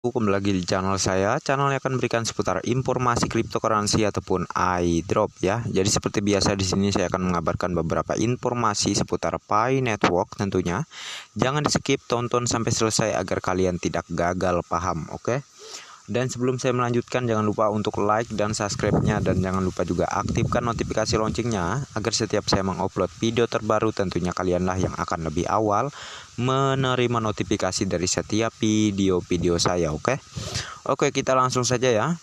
Kembali lagi di channel saya. Channel yang akan memberikan seputar informasi cryptocurrency ataupun airdrop ya. Jadi seperti biasa di sini saya akan mengabarkan beberapa informasi seputar Pi Network tentunya. Jangan di-skip, tonton sampai selesai agar kalian tidak gagal paham, oke? Dan sebelum saya melanjutkan, jangan lupa untuk like dan subscribe-nya, dan jangan lupa juga aktifkan notifikasi loncengnya agar setiap saya mengupload video terbaru tentunya kalianlah yang akan lebih awal menerima notifikasi dari setiap video-video saya, oke? Oke, kita langsung saja ya.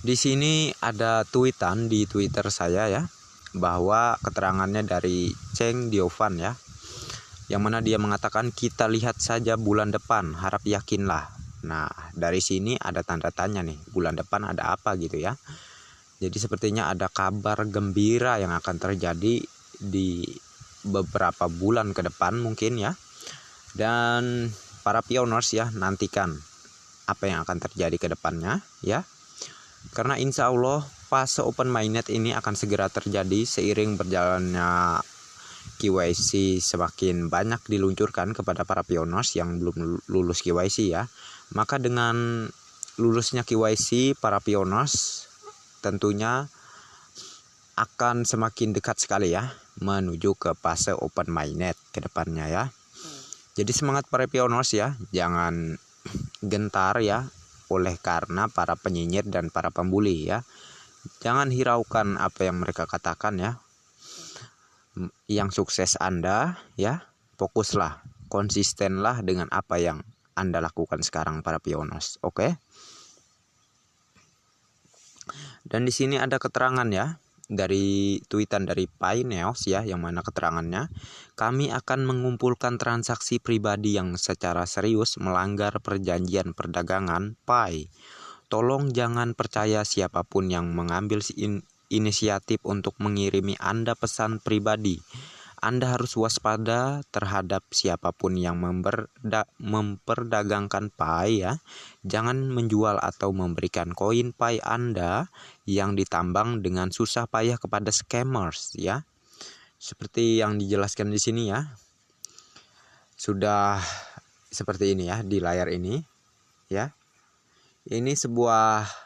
Di sini ada tweetan di Twitter saya ya, bahwa keterangannya dari Cheng Diovan ya, yang mana dia mengatakan kita lihat saja bulan depan, harap yakinlah. Nah, dari sini ada tanda tanya nih, bulan depan ada apa gitu ya. Jadi sepertinya ada kabar gembira yang akan terjadi di beberapa bulan ke depan mungkin ya. Dan para pioners ya, nantikan apa yang akan terjadi ke depannya ya. Karena insya Allah fase open mainnet ini akan segera terjadi seiring berjalannya KYC semakin banyak diluncurkan kepada para pioners yang belum lulus KYC ya. Maka dengan lulusnya KYC, para pioners tentunya akan semakin dekat sekali ya menuju ke fase open mainnet ke depannya ya. Jadi semangat para pioners ya, jangan gentar ya oleh karena para penyinyir dan para pembuli ya. Jangan hiraukan apa yang mereka katakan ya. Yang sukses Anda ya, fokuslah, konsistenlah dengan apa yang Anda lakukan sekarang para pioners, oke? Dan di sini ada keterangan ya dari tweetan dari Pineos ya, yang mana keterangannya, kami akan mengumpulkan transaksi pribadi yang secara serius melanggar perjanjian perdagangan Pi. Tolong jangan percaya siapapun yang mengambil inisiatif untuk mengirimi Anda pesan pribadi. Anda harus waspada terhadap siapapun yang memperdagangkan Pi ya. Jangan menjual atau memberikan koin Pi Anda yang ditambang dengan susah payah kepada scammers ya. Seperti yang dijelaskan di sini ya. Sudah seperti ini ya di layar ini ya. Ini sebuah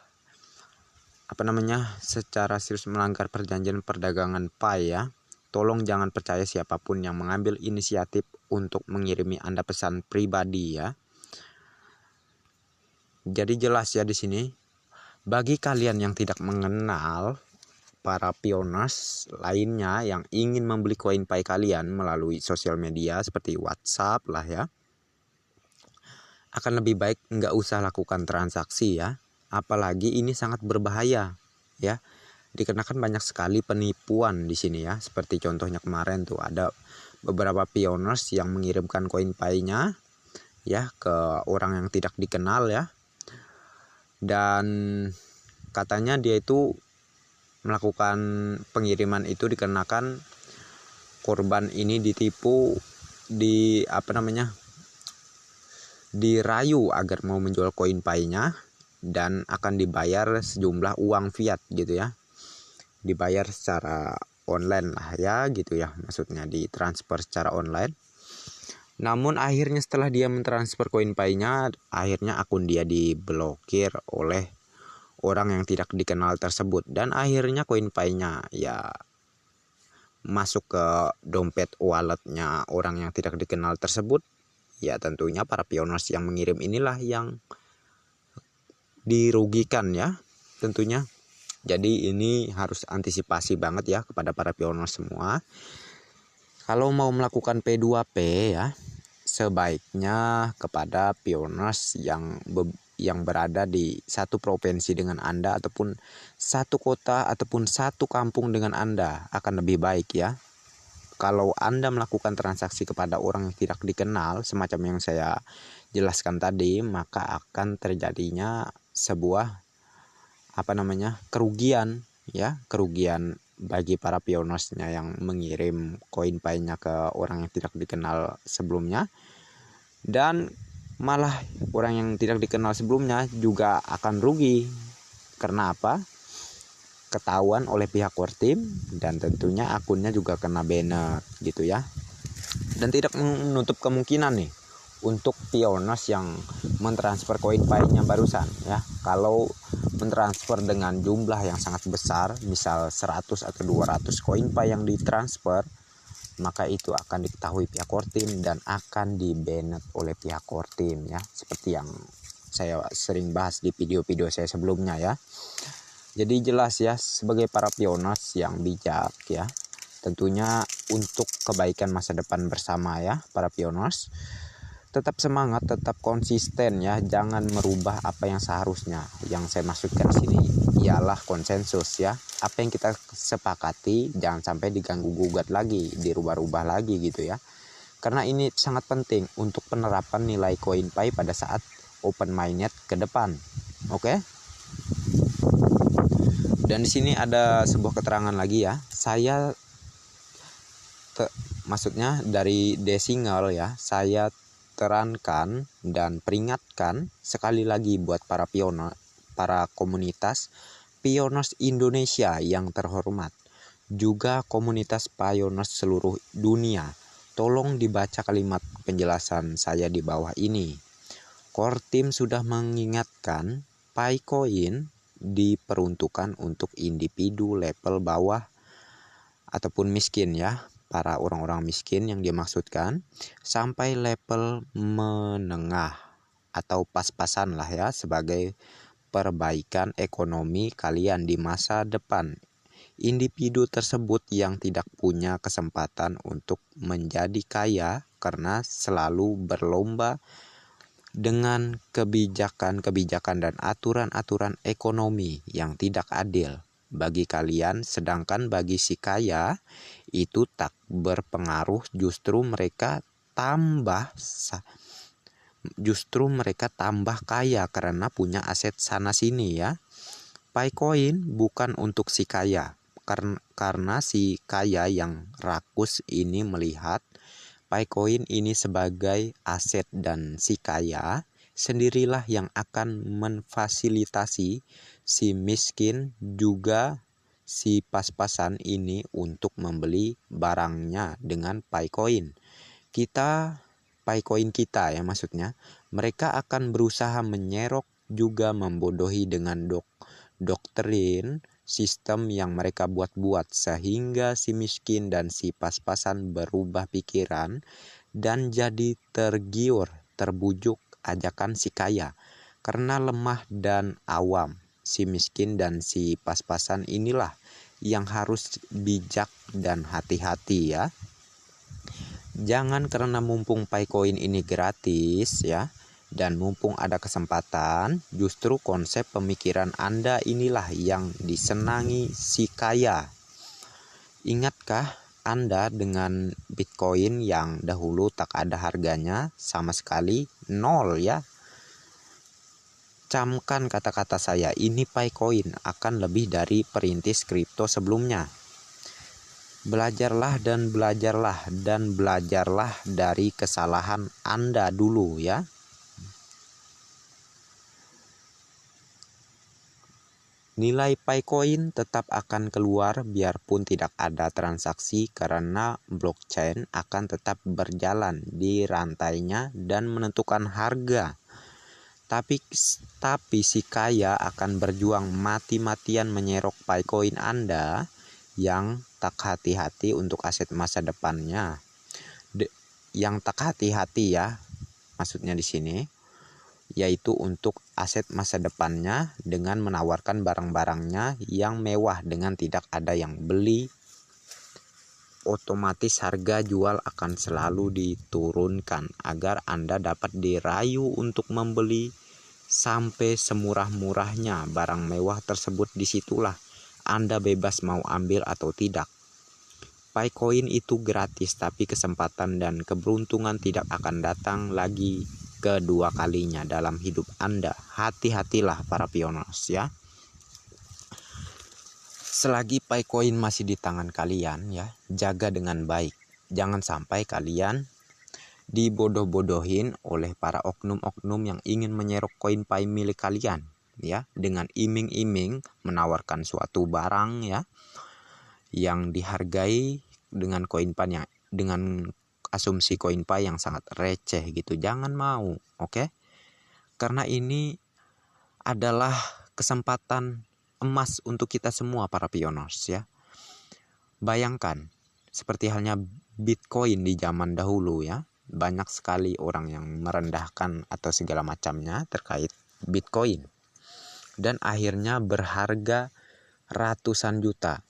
secara serius melanggar perjanjian perdagangan Pi ya. Tolong jangan percaya siapapun yang mengambil inisiatif untuk mengirimi Anda pesan pribadi ya. Jadi jelas ya di sini. Bagi kalian yang tidak mengenal para pioners lainnya yang ingin membeli koin Pi kalian melalui sosial media seperti WhatsApp lah ya, akan lebih baik nggak usah lakukan transaksi ya. Apalagi ini sangat berbahaya ya, dikarenakan banyak sekali penipuan di sini ya. Seperti contohnya kemarin tuh ada beberapa pioners yang mengirimkan koin Pi-nya ya ke orang yang tidak dikenal ya, dan katanya dia itu melakukan pengiriman itu dikarenakan korban ini ditipu, dirayu agar mau menjual koin Pi-nya dan akan dibayar sejumlah uang fiat gitu ya, dibayar secara online lah ya gitu ya, maksudnya ditransfer secara online. Namun akhirnya setelah dia mentransfer koin Pi-nya, akhirnya akun dia diblokir oleh orang yang tidak dikenal tersebut, dan akhirnya koin Pi-nya ya masuk ke dompet walletnya orang yang tidak dikenal tersebut. Ya tentunya para pioners yang mengirim inilah yang dirugikan ya tentunya. Jadi ini harus antisipasi banget ya kepada para pioners semua. Kalau mau melakukan P2P ya, sebaiknya kepada pioners yang berada di satu provinsi dengan Anda, ataupun satu kota ataupun satu kampung dengan Anda akan lebih baik ya. Kalau Anda melakukan transaksi kepada orang yang tidak dikenal semacam yang saya jelaskan tadi, maka akan terjadinya sebuah kerugian ya, kerugian bagi para pionersnya yang mengirim koin Pi-nya ke orang yang tidak dikenal sebelumnya, dan malah orang yang tidak dikenal sebelumnya juga akan rugi. Karena apa? Ketahuan oleh pihak core team, dan tentunya akunnya juga kena banned gitu ya. Dan tidak menutup kemungkinan nih untuk pionos yang mentransfer koin Pi-nya barusan ya. Kalau mentransfer dengan jumlah yang sangat besar, misal 100 atau 200 koin Pi yang ditransfer, maka itu akan diketahui pihak core team dan akan di-banned oleh pihak core team ya, seperti yang saya sering bahas di video-video saya sebelumnya ya. Jadi jelas ya, sebagai para pionos yang bijak ya, tentunya untuk kebaikan masa depan bersama ya para pionos, tetap semangat, tetap konsisten ya, jangan merubah apa yang seharusnya. Yang saya maksudkan sini ialah konsensus ya. Apa yang kita sepakati jangan sampai diganggu gugat lagi, dirubah-rubah lagi gitu ya. Karena ini sangat penting untuk penerapan nilai koin Pi pada saat open mainnet ke depan. Oke? Dan di sini ada sebuah keterangan lagi ya. Saya maksudnya dari Desingle ya, saya terankan dan peringatkan sekali lagi buat para pionos, para komunitas pionos Indonesia yang terhormat, juga komunitas pionos seluruh dunia. Tolong dibaca kalimat penjelasan saya di bawah ini. Core Team sudah mengingatkan Picoin diperuntukkan untuk individu level bawah ataupun miskin ya, para orang-orang miskin yang dimaksudkan, sampai level menengah atau pas-pasan lah ya, sebagai perbaikan ekonomi kalian di masa depan. Individu tersebut yang tidak punya kesempatan untuk menjadi kaya karena selalu berlomba dengan kebijakan-kebijakan dan aturan-aturan ekonomi yang tidak adil bagi kalian, sedangkan bagi si kaya itu tak berpengaruh, justru mereka tambah kaya karena punya aset sana sini ya. Picoin bukan untuk si kaya, karena si kaya yang rakus ini melihat Picoin ini sebagai aset, dan si kaya sendirilah yang akan memfasilitasi si miskin juga si pas-pasan ini untuk membeli barangnya dengan Picoin. Picoin kita ya maksudnya. Mereka akan berusaha menyerok juga membodohi dengan doktrin sistem yang mereka buat-buat, sehingga si miskin dan si pas-pasan berubah pikiran dan jadi tergiur, terbujuk ajakan si kaya. Karena lemah dan awam, si miskin dan si pas-pasan inilah yang harus bijak dan hati-hati ya. Jangan karena mumpung Picoin ini gratis ya, dan mumpung ada kesempatan, justru konsep pemikiran Anda inilah yang disenangi si kaya. Ingatkah Anda dengan Bitcoin yang dahulu tak ada harganya sama sekali, nol ya? Camkan kata-kata saya, ini Picoin akan lebih dari perintis kripto sebelumnya. Belajarlah dari kesalahan Anda dulu ya. Nilai Picoin tetap akan keluar biarpun tidak ada transaksi, karena blockchain akan tetap berjalan di rantainya dan menentukan harga. Tapi si kaya akan berjuang mati-matian menyerok Picoin Anda yang tak hati-hati untuk aset masa depannya. Yang tak hati-hati ya, maksudnya di sini yaitu untuk aset masa depannya dengan menawarkan barang-barangnya yang mewah dengan tidak ada yang beli, otomatis harga jual akan selalu diturunkan agar Anda dapat dirayu untuk membeli sampai semurah-murahnya barang mewah tersebut. Disitulah Anda bebas mau ambil atau tidak. Picoin itu gratis, tapi kesempatan dan keberuntungan tidak akan datang lagi kedua kalinya dalam hidup Anda. Hati-hatilah para pionos ya. Selagi Picoin masih di tangan kalian ya, jaga dengan baik. Jangan sampai kalian dibodoh-bodohin oleh para oknum-oknum yang ingin menyerok koin Pi milik kalian ya, dengan iming-iming menawarkan suatu barang ya yang dihargai dengan koin Pi yang dengan asumsi CoinPay yang sangat receh gitu. Jangan mau, oke? Karena ini adalah kesempatan emas untuk kita semua para pioners ya. Bayangkan seperti halnya Bitcoin di zaman dahulu ya. Banyak sekali orang yang merendahkan atau segala macamnya terkait Bitcoin. Dan akhirnya berharga ratusan juta.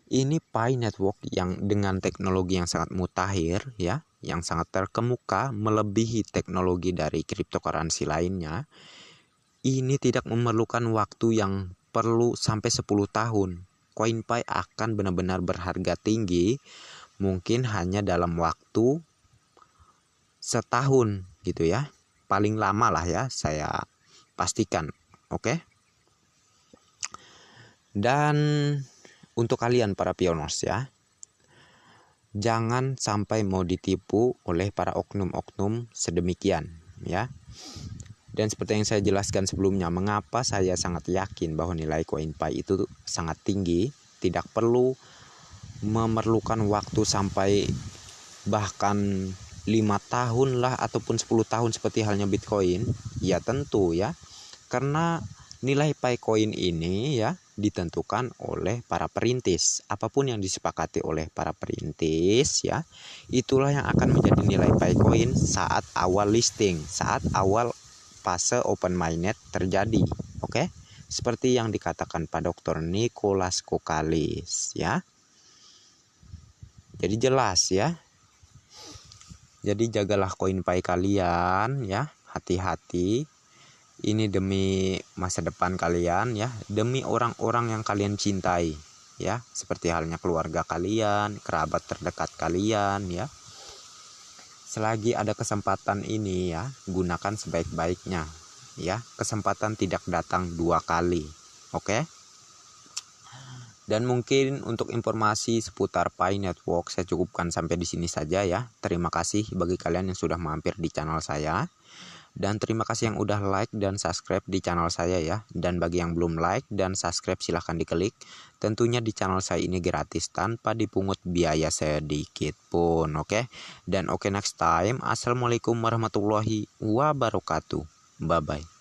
Ini Pi Network yang dengan teknologi yang sangat mutakhir ya, yang sangat terkemuka melebihi teknologi dari cryptocurrency lainnya. Ini tidak memerlukan waktu yang perlu sampai 10 tahun. CoinPay akan benar-benar berharga tinggi, mungkin hanya dalam waktu setahun gitu ya. Paling lama lah ya, saya pastikan. Oke? Dan untuk kalian para pioners ya, jangan sampai mau ditipu oleh para oknum-oknum sedemikian ya. Dan seperti yang saya jelaskan sebelumnya, mengapa saya sangat yakin bahwa nilai CoinPay itu sangat tinggi, tidak perlu memerlukan waktu sampai bahkan 5 tahun lah ataupun 10 tahun seperti halnya Bitcoin. Ya tentu ya, karena nilai Picoin ini ya ditentukan oleh para perintis. Apapun yang disepakati oleh para perintis ya, itulah yang akan menjadi nilai Picoin saat awal listing, saat awal fase open mainnet terjadi. Oke? Seperti yang dikatakan Pak Dr. Nicholas Kokalis ya. Jadi jelas ya. Jadi jagalah CoinPay kalian ya, hati-hati. Ini demi masa depan kalian ya, demi orang-orang yang kalian cintai ya, seperti halnya keluarga kalian, kerabat terdekat kalian ya. Selagi ada kesempatan ini ya, gunakan sebaik-baiknya ya. Kesempatan tidak datang 2 kali. Oke? Dan mungkin untuk informasi seputar Pi Network saya cukupkan sampai di sini saja ya. Terima kasih bagi kalian yang sudah mampir di channel saya. Dan terima kasih yang udah like dan subscribe di channel saya ya. Dan bagi yang belum like dan subscribe silahkan diklik. Tentunya di channel saya ini gratis tanpa dipungut biaya sedikit pun. Oke. Dan next time. Assalamualaikum warahmatullahi wabarakatuh. Bye bye.